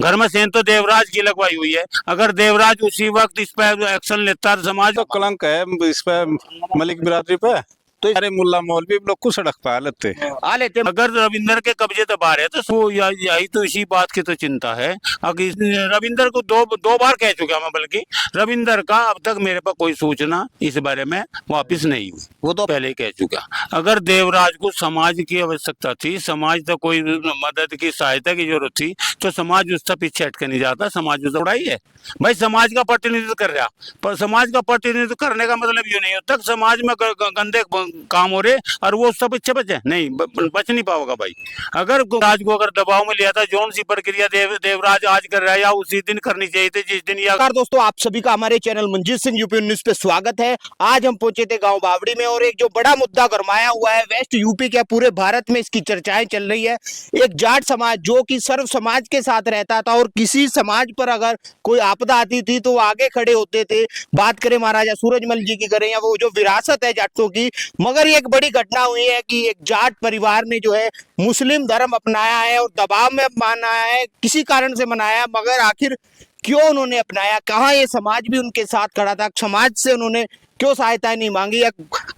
घर में सेंध तो देवराज की लगवाई हुई है। अगर देवराज उसी वक्त इस पर एक्शन लेता समाज तो कलंक है इस पे, मलिक बिरादरी पे। तो सारे मुल्ला मौलवी लोग को सड़क पे आ लेते। अगर रविंदर के कब्जे दबा रहे तो वो यही तो इसी बात की तो चिंता है। अगर रविंदर को दो बार कह चुका मैं, बल्कि रविंदर का अब तक मेरे पास कोई सूचना इस बारे में वापस नहीं हुई, वो तो पहले ही कह चुका। अगर देवराज को समाज की आवश्यकता थी, समाज तो कोई मदद की सहायता की जरूरत थी, तो समाज उससे पीछे हट के नहीं जाता। समाज उससे उड़ाई है भाई, समाज का प्रतिनिधित्व कर रहा, पर समाज का प्रतिनिधित्व करने का मतलब ये नहीं होता समाज में गंदे काम हो रहे और वो उससे पीछे बचे नहीं, बच नहीं पाओगा भाई। अगर राज को अगर दबाव में लिया था, जौन सी प्रक्रिया देवराज आज कर रहा है या उसी दिन करनी चाहिए थी जिस दिन। या दोस्तों, आप सभी का हमारे channel Manjeet Singh UP news पे स्वागत है। आज हम पहुंचे थे गांव बावड़ी में और एक जो बड़ा मुद्दा गरमाया हुआ है वेस्ट यूपी के पूरे भारत में इसकी चर्चाएं चल रही है। एक जाट समाज जो कि सर्व समाज के साथ रहता था और किसी समाज पर अगर कोई आपदा आती थी तो वो आगे खड़े होते थे। बात करें महाराजा सूरजमल जी की करें या वो जो विरासत है जाटों की, मगर एक बड़ी घटना हुई है कि एक जाट परिवार ने जो है मुस्लिम धर्म अपनाया है और दबाव में मनाया है, किसी कारण से मनाया, मगर आखिर क्यों उन्होंने अपनाया, कहाँ ये समाज भी उनके साथ खड़ा था, समाज से उन्होंने क्यों सहायता नहीं मांगी, या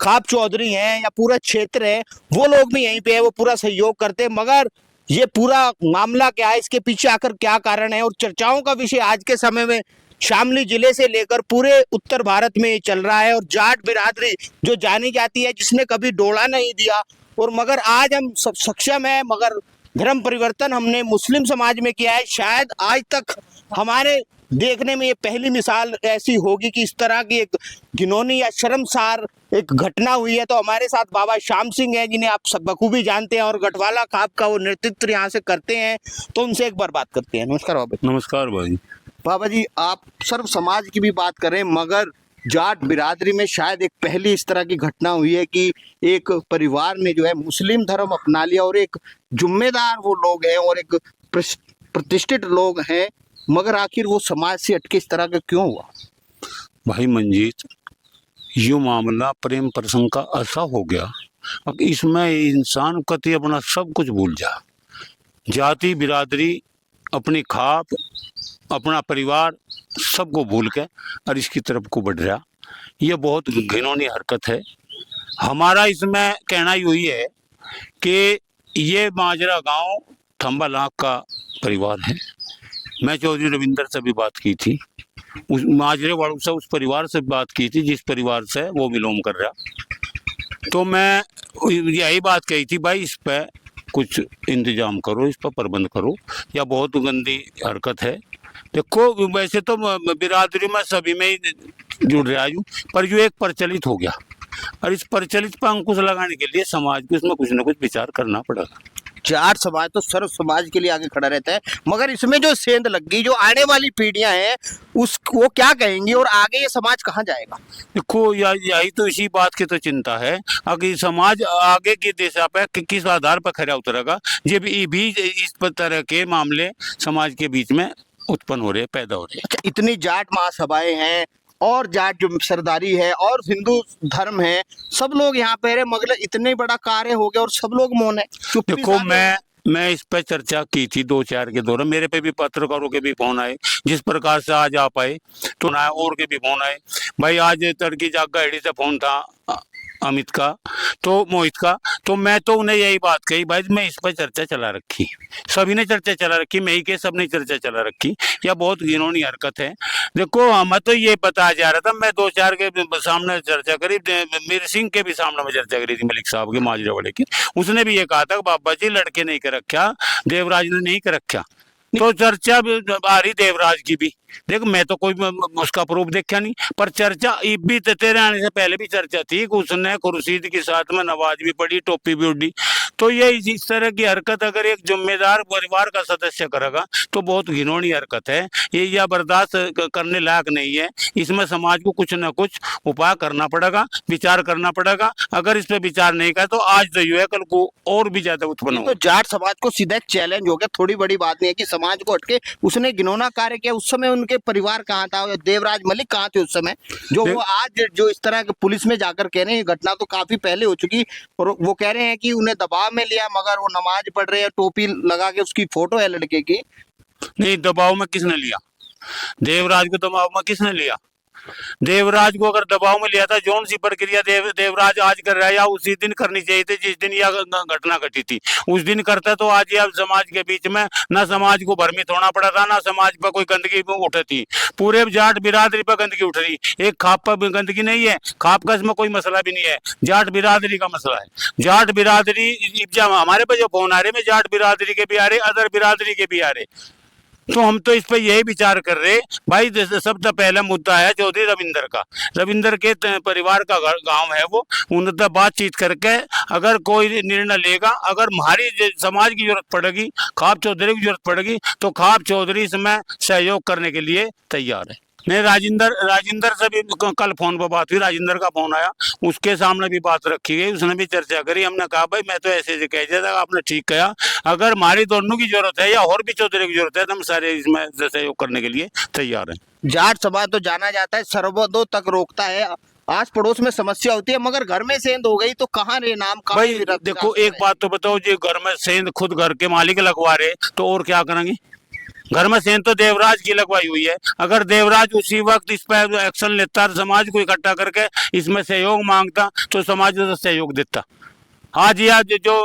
खाप चौधरी हैं या पूरा क्षेत्र है वो लोग भी यहीं पे है, वो पूरा सहयोग करते हैं, मगर ये पूरा मामला क्या है, इसके पीछे आकर क्या कारण है और चर्चाओं का विषय आज के समय में शामली जिले से लेकर पूरे उत्तर भारत में चल रहा है। और जाट बिरादरी जो जानी जाती है, जिसने कभी डोला नहीं दिया, और मगर आज हम सब सक्षम है, मगर धर्म परिवर्तन हमने मुस्लिम समाज में किया है। शायद आज तक हमारे देखने में ये पहली मिसाल ऐसी होगी कि इस तरह की एक घिनौनी या शर्मसार एक घटना हुई है। तो हमारे साथ बाबा श्याम सिंह है, जिन्हें आप सब बखूबी जानते हैं और गढ़वाला खाप का वो नेतृत्व यहाँ से करते हैं, तो उनसे एक बार बात करते हैं। नमस्कार बाबा। नमस्कार भाई। बाबा जी, आप सर्व समाज की भी बात करें, मगर जाट बिरादरी में शायद एक पहली इस तरह की घटना हुई है कि एक परिवार ने जो है मुस्लिम धर्म अपना लिया और एक जिम्मेदार वो लोग हैं और एक प्रतिष्ठित लोग हैं, मगर आखिर वो समाज से हटके इस तरह का क्यों हुआ? भाई मंजीत, यो मामला प्रेम प्रसंग का ऐसा हो गया, अब इसमें इंसान कति अपना सब कुछ भूल जा, जाति बिरादरी, अपनी खाप, अपना परिवार, सबको भूल के और इसकी तरफ को बढ़ रहा। ये बहुत घिनौनी हरकत है। हमारा इसमें कहना यही है कि ये माजरा गांव थंबा लाख का परिवार है। मैं चौधरी रविंदर से भी बात की थी, उस माजरे वालों से, उस परिवार से बात की थी जिस परिवार से वो विलोम कर रहा। तो मैं यही बात कही थी, भाई इस पर कुछ इंतजाम करो, इस पर प्रबंध करो, या बहुत गंदी हरकत है। देखो वैसे तो बिरादरी में सभी में ही जुड़ रहा हूँ, पर जो एक प्रचलित हो गया और इस प्रचलित पर अंकुश लगाने के लिए समाज को इसमें कुछ ना कुछ विचार करना पड़ेगा। जाट समाज तो सर्व समाज के लिए आगे खड़ा रहता है, मगर इसमें जो सेंध लग गई, जो आने वाली पीढ़ियां हैं उस वो क्या कहेंगी और आगे ये समाज कहाँ जाएगा? देखो यही तो इसी बात की तो चिंता है, अगर समाज आगे की दिशा पे किस आधार पर खड़ा उतरेगा। ये भी इस तरह के मामले समाज के बीच में उत्पन्न हो रहे, पैदा हो रहे। अच्छा, इतनी जाट महासभाएं हैं और जाट जो सरदारी है और हिंदू धर्म है, सब लोग यहाँ पे रहे, मगर इतने बड़ा कार्य हो गया और सब लोग मौन है। देखो मैं इस पर चर्चा की थी 2-4 के दौरान, मेरे पे भी पत्रकारों के भी फोन आए, जिस प्रकार से आज आप आए तो ना और के भी फोन आए। भाई आज तड़की जागा हेड़ी से फोन था अमित का, तो मोहित का, तो मैं तो उन्हें यही बात कही, भाई मैं इस पर चर्चा चला रखी, सभी ने चर्चा चला रखी, मैं ही के सब ने चर्चा चला रखी। यह बहुत घिनौनी हरकत है। देखो हमें तो ये बताया जा रहा था, मैं 2-4 के सामने चर्चा करी, मीर सिंह के भी सामने में चर्चा करी थी, मलिक साहब के माजरा वाले की, उसने भी ये कहा था कि बाबा जी लड़के नहीं कर रखा, देवराज ने नहीं कर रखा, तो चर्चा आ रही देवराज की भी। देख मैं तो कोई उसका प्रूफ देखा नहीं, पर चर्चा भी तेरे आने से पहले भी चर्चा थी कि उसने खुर्शीद के साथ में नमाज भी पढ़ी, टोपी भी उड़ी। तो ये इस तरह की हरकत अगर एक जिम्मेदार परिवार का सदस्य करेगा तो बहुत घिनौनी हरकत है। ये यह बर्दाश्त करने लायक नहीं है। इसमें समाज को कुछ न कुछ उपाय करना पड़ेगा, विचार करना पड़ेगा। अगर इस पर विचार नहीं करा तो आज तो ये है, कल को और भी ज्यादा उत्पन्न होगा। तो जाट समाज को सीधा एक चैलेंज हो गया, थोड़ी बड़ी बात नहीं है कि समाज को हटके उसने घिनौना कार्य किया। उस समय उनके परिवार कहाँ था, देवराज मलिक कहाँ थे उस समय, जो वो आज जो इस तरह के पुलिस में जाकर कह रहे हैं, घटना तो काफी पहले हो चुकी, और वो कह रहे हैं कि उन्हें दबाव में लिया, मगर वो नमाज पढ़ रहे हैं, टोपी लगा के उसकी फोटो है लड़के की। नहीं, दबाव में किसने लिया? देवराज को दबाव में किसने लिया? देवराज को अगर दबाव में लिया था, जौन सी प्रक्रिया देवराज आज कर रहा है या उसी दिन करनी चाहिए थी जिस दिन यह घटना घटी थी। उस दिन करता तो आज यह समाज के बीच में ना समाज को भ्रमित होना पड़ा था, ना समाज पर कोई गंदगी उठी थी। पूरे जाट बिरादरी पर गंदगी उठ रही, एक खाप पर गंदगी नहीं है। खाप का इसमें कोई मसला भी नहीं है, जाट बिरादरी का मसला है। जाट बिरादरी जब हमारे पे जो फोन आ रहे में जाट बिरादरी के भी आ रहे, अदर बिरादरी के भी आ रहे, तो हम तो इस पे यही विचार कर रहे भाई। सबसे पहला मुद्दा है चौधरी रविंदर का। रविंदर के परिवार का गांव है वो, उनसे बातचीत करके अगर कोई निर्णय लेगा, अगर हमारी समाज की जरूरत पड़ेगी, खाप चौधरी की जरूरत पड़ेगी, तो खाप चौधरी इसमें सहयोग करने के लिए तैयार है। नहीं, राजेंद्र से भी कल फोन पर बात हुई, राजेंद्र का फोन आया, उसके सामने भी बात रखी गई, उसने भी चर्चा करी। हमने कहा भाई मैं तो ऐसे कह दिया था, आपने ठीक कहा, अगर हमारी दोनों की जरूरत है या और भी चौधरी की जरूरत है तो हम सारे इसमें सहयोग करने के लिए तैयार हैं। जाट समाज तो जाना जाता है सर्वोदो तक रोकता है, आस पड़ोस में समस्या होती है, मगर घर में सेंध हो गई तो कहाँ रे नाम? भाई देखो, एक बात तो बताओ, जो घर में सेंध खुद घर के मालिक लगवा रहे तो और क्या करेंगे? घर में सेंध तो देवराज की लगवाई हुई है। अगर देवराज उसी वक्त इस पर एक्शन लेता, समाज को इकट्ठा करके इसमें सहयोग मांगता, तो समाज उसे सहयोग देता। आज यह जो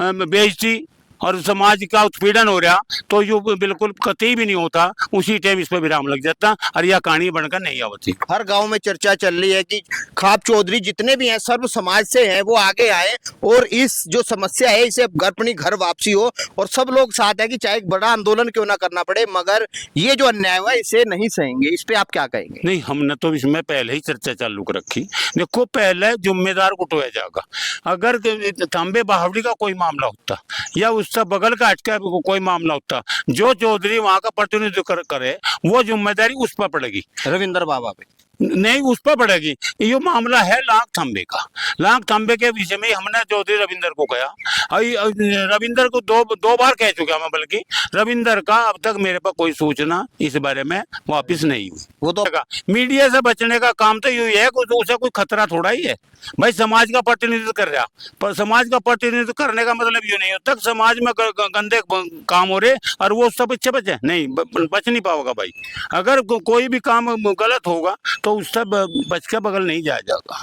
बेइज्जती और समाज का उत्पीड़न हो रहा, तो यो बिल्कुल कतई भी नहीं होता, उसी टाइम इस पर विराम लग जाता और यह कहानी बनकर नहीं आवती। हर गांव में चर्चा चल रही है कि खाप चौधरी जितने भी हैं सर्व समाज से हैं, वो आगे आए और इस जो समस्या है इसे अपनी घर वापसी हो, और सब लोग साथ है कि चाहे एक बड़ा आंदोलन क्यों ना करना पड़े, मगर ये जो अन्याय हुआ इसे नहीं सहेंगे। इस पे आप क्या कहेंगे? नहीं, हमने तो इसमें पहले ही चर्चा चालू कर रखी। देखो, पहले जिम्मेदार को उठाया जाएगा। अगर तांबे बावड़ी का कोई मामला होता या उससे बगल का हटका कोई मामला होता, जो चौधरी वहां का प्रतिनिधित्व करे, वो जिम्मेदारी उस पर पड़ेगी, रविंदर बाबा पे नहीं उस पर पड़ेगी। ये मामला है लाख थांबे का। लाख थांबे के विषय में हमने चौधरी रविंदर को कहा, रविंदर को दो बार कह चुका मैं, बल्कि रविंदर का अब तक मेरे पास कोई सूचना इस बारे में वापस नहीं हुई। वो तो मीडिया से बचने का काम तो यही है, उसे कोई खतरा थोड़ा ही है भाई। समाज का प्रतिनिधित्व कर रहा, पर समाज का प्रतिनिधित्व करने का मतलब ये नहीं होता समाज में गंदे काम हो रहे और वो सब पीछे बचे नहीं, बच नहीं पाओगा भाई। अगर कोई भी काम गलत होगा तो उससे बच के बगल नहीं जाया जाएगा।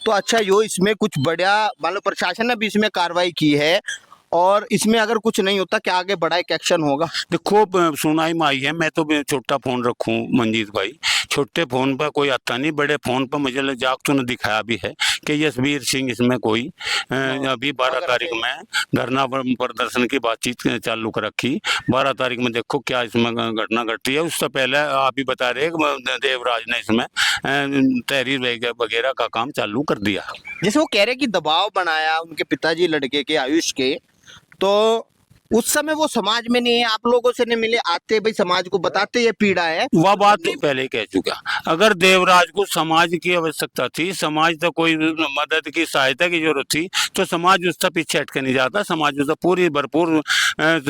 तो अच्छा, यो इसमें कुछ बड़ा मान लो प्रशासन ने भी इसमें कार्रवाई की है, और इसमें अगर कुछ नहीं होता क्या आगे बड़ा एक एक्शन होगा? देखो, सुनाई में आई है, मैं तो छोटा फोन रखूं मंजीत भाई, छोटे फोन पर कोई आता नहीं, बड़े फोन पर मुझे जागतों ने दिखाया भी है कि यशवीर सिंह इसमें कोई अभी 12 तारीख में धरना प्रदर्शन की बातचीत चालू कर रखी। 12 तारीख में देखो क्या इसमें घटना घटती है। उससे पहले आप ही बता रहे देवराज ने इसमें तहरीर वगैरह का काम चालू कर दिया। जैसे वो कह रहे कि दबाव बनाया उनके पिताजी लड़के के आयुष के, तो उस समय वो समाज में नहीं है, आप लोगों से नहीं मिले, आते भाई समाज को बताते ये पीड़ा है। वह बात तो पहले ही कह चुका। अगर देवराज को समाज की आवश्यकता थी, समाज तो कोई मदद की सहायता की जरूरत थी, तो समाज उससे पीछे हटके नहीं जाता। समाज उससे पूरी भरपूर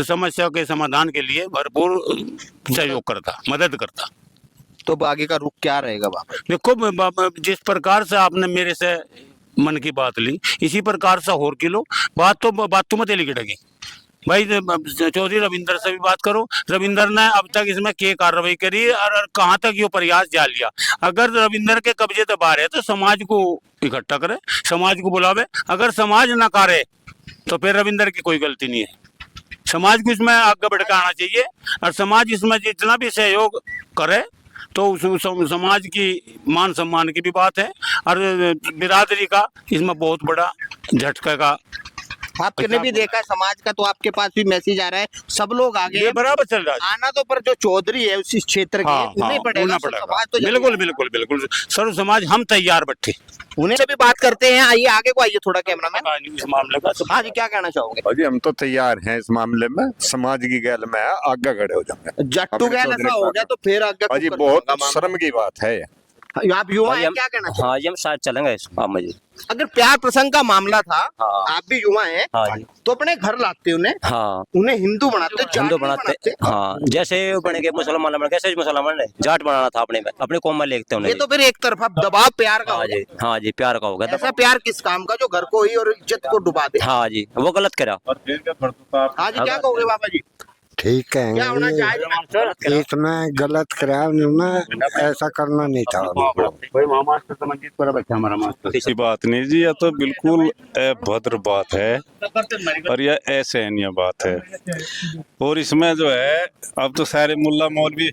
समस्या के समाधान के लिए भरपूर सहयोग करता, मदद करता। तो आगे का रुख क्या रहेगा बाबा? देखो, जिस प्रकार से आपने मेरे से मन की बात ली, इसी प्रकार से और की लो। बात तो मत लिखी भाई। चौधरी रविंदर से भी बात करो, रविंदर ने अब तक इसमें क्या कार्रवाई करी और कहां तक ये प्रयास जाल लिया। अगर रविंदर के कब्जे दबा रहे तो समाज को इकट्ठा करे, समाज को बुलावे। अगर समाज ना करे तो फिर रविंदर की कोई गलती नहीं है। समाज को इसमें आगे भड़काना चाहिए और समाज इसमें जितना भी सहयोग करे तो उस समाज की मान सम्मान की भी बात है और बिरादरी का इसमें बहुत बड़ा झटका का। आपने भी देखा है समाज का, तो आपके पास भी मैसेज आ रहा है, सब लोग आगे ये बराबर चल रहा है। आना तो पर जो चौधरी है उस क्षेत्र के उन्हें पड़ेगा, समाज तो बिल्कुल सर्व समाज हम तैयार बैठे। उन्हें से भी बात करते हैं। आइए आगे को आइए थोड़ा कैमरामैन, इस मामले का। हाँ जी, क्या कहना चाहोगे? अजी हम तो तैयार हैं इस मामले में, समाज की गैल में आगे खड़े हो जाएंगे। जट्टू गैल ऐसा हो गया तो फिर आगे अजी बहुत शर्म की बात है। आप युवा हैं, क्या कहना चाहिए? हाँ जी, हम साथ चलेंगे इस काम में जी। अगर प्यार प्रसंग का मामला था, हाँ। आप भी युवा हैं, हाँ जी, तो अपने घर लाते उन्हें, हाँ उन्हें हिंदू बनाते, हिंदू बनाते, हाँ जैसे बने के मुसलमान बने, कैसे मुसलमान ने जाट बनाना था अपने में, अपने कौम में लेते ये तो फिर एक तरफा दबाव प्यार का हाँ जी, हाँ जी, प्यार का होगा। ऐसा प्यार किस काम का जो घर को ही और इज्जत को डुबा दे? हाँ जी, वो गलत करा। हाँ जी, क्या कहोगे बाबा जी? ठीक क्या होना है चाहिए? इसमें गलत कराया उन्होंने, ऐसा करना नहीं था उनको। भाई वहाँ मास्टर तो मंजीत पर बैठा हमारा मास्टर। ऐसी बात नहीं जी, यह तो बिल्कुल अभद्र बात है और यह असहनीय बात है। और इसमें जो है अब तो सारे मुल्ला मौलवी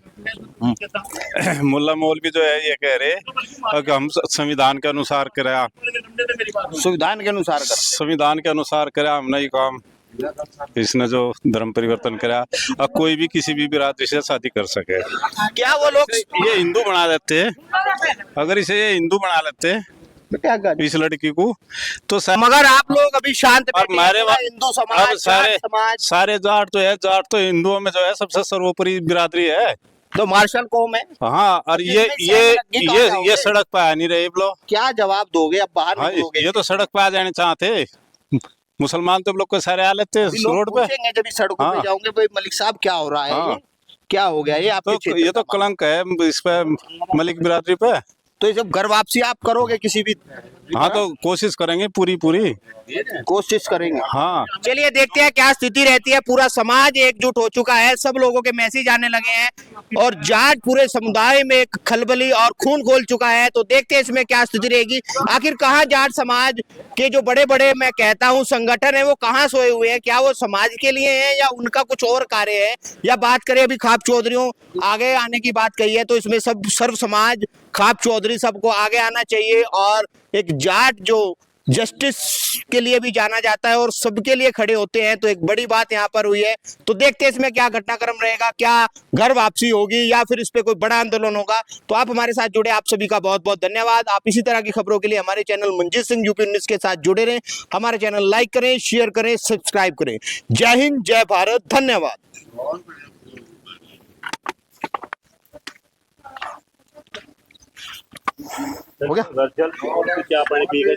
जो है ये कह रहे कि हम संविधान के अनुसार कराया, संविधान के अनुसार कर। संविधान के अनुसार कराया हमने ये काम। इसने जो धर्म परिवर्तन कराया, अब कोई भी किसी भी बिरादरी से शादी कर सके। क्या वो लोग ये हिंदू बना देते, अगर इसे ये हिंदू बना लेते क्या कर? इस लड़की को तो मगर आप लोग अभी शांत और बैठे हैं, हमारे पूरा हिंदू समाज, अब सारे जाट समाज, सारे जाट तो है, जाट तो हिंदुओं में जो है सबसे सर्वोपरि बिरादरी है। तो मार्शल कौम है। हाँ, और इसमें सहमति कहाँ जाओगे? ये सड़क पे आ नहीं रहे लोग। क्या जवाब दोगे? अब बाहर हाँ, निकलोगे? ये तो सड़क पे आ जाने चाहते। मुसलमान तो लोग को सारे आ लेते अभी लोग रोड पे। पूछेंगे जब इस सड़कों पे हाँ। जाओगे, भाई मलिक साहब क्या हो रहा है? हाँ। ये क्या हो गया? ये आपके तो क्षेत्र ये तो का मामला। कलंक है इस पे, मलिक बिरादरी पे। तो ये सब घर वापसी आप करोगे किसी भी? हाँ, तो कोशिश करेंगे पूरी कोशिश करेंगे। हाँ। चलिए देखते हैं क्या स्थिति रहती है। पूरा समाज एकजुट हो चुका है, सब लोगों के मैसेज आने लगे हैं और जाट पूरे समुदाय में एक खलबली और खून खोल चुका है। तो देखते हैं इसमें क्या स्थिति रहेगी। आखिर कहाँ जाट समाज के जो बड़े बड़े मैं कहता हूँ संगठन है वो कहाँ सोए हुए हैं? क्या वो समाज के लिए है या उनका कुछ और कार्य है? या बात करें अभी खाप चौधरियों आगे आने की बात कही है, तो इसमें सब सर्व समाज खाप चौधरी सबको आगे आना चाहिए और एक जाट जो जस्टिस के लिए भी जाना जाता है और सबके लिए खड़े होते हैं, तो एक बड़ी बात यहाँ पर हुई है। तो देखते हैं इसमें क्या घटनाक्रम रहेगा, क्या घर वापसी होगी या फिर इस पे कोई बड़ा आंदोलन होगा। तो आप हमारे साथ जुड़े, आप सभी का बहुत बहुत धन्यवाद। आप इसी तरह की खबरों के लिए हमारे channel Manjeet Singh UP news के साथ जुड़े रहें। हमारे चैनल लाइक करें, शेयर करें, सब्सक्राइब करें। जय हिंद, जय भारत, धन्यवाद। हो गया? क्या पानी पी गए?